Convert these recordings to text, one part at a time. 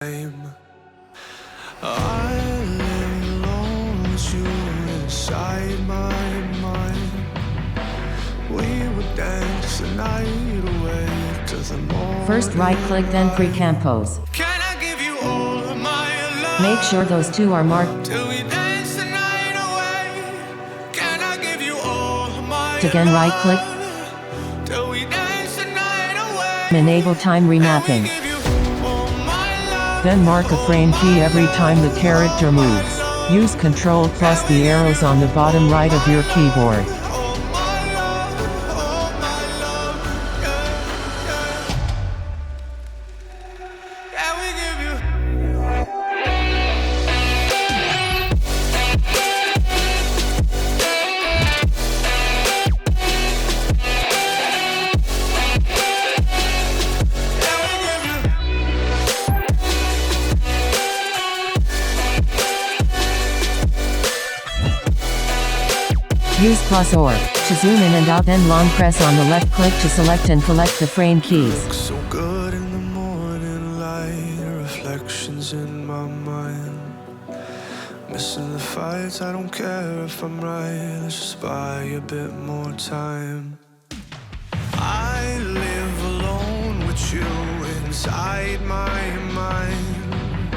I lay alone with you inside my mind. We would dance the night away to the morning. First right-click, then pre-compose. Can I give you all of my love? Make sure those two are marked. Till we dance the night away. Can I give you all of my Again right-click. till we dance the night away. Enable time remapping. Give you all my love. Then mark a frame key every time the character moves. Use Ctrl plus the arrows on the bottom right of your keyboard. Use plus or to zoom in and out, then long press on the left click to select and collect the frame keys. So good in the morning light, reflections in my mind. Missing the fights, I don't care if I'm right. Let's just buy a bit more time. I live alone with you inside my mind.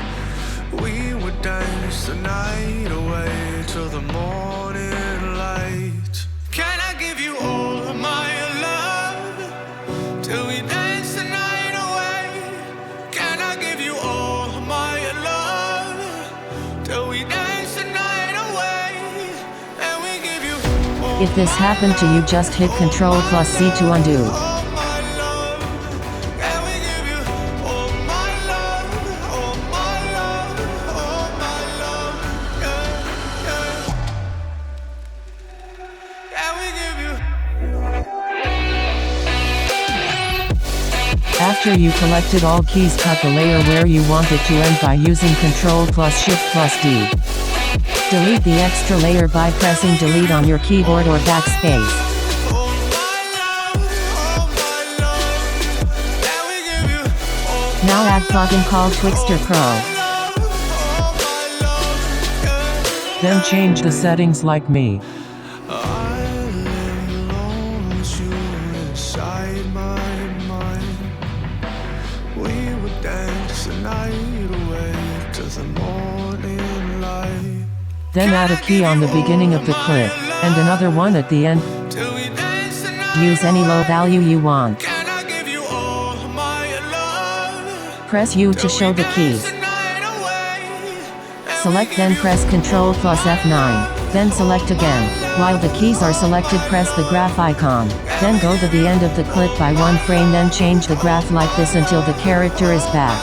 We would dance the night away till the morning light. Can I give you all of my love till we dance the night away? Can I give you all of my love till we dance the night away? And we give you all. If this happened to you, just hit Ctrl plus C to undo. After you collected all keys, cut the layer where you want it to end by using Ctrl plus Shift plus D. Delete the extra layer by pressing Delete on your keyboard or backspace. Now add plugin called Twixtor Pro. Then change the settings like me. We would dance the night away to the morning light. Then add a key on the beginning of the clip, and another one at the end. Till we dance the night. Use any low value you want. Can I give you all of my love? Press U to show the keys. The night away. Select, then press Ctrl plus F9. Then select again. While the keys are selected, press the graph icon. Then go to the end of the clip by one frame, then change the graph like this until the character is back.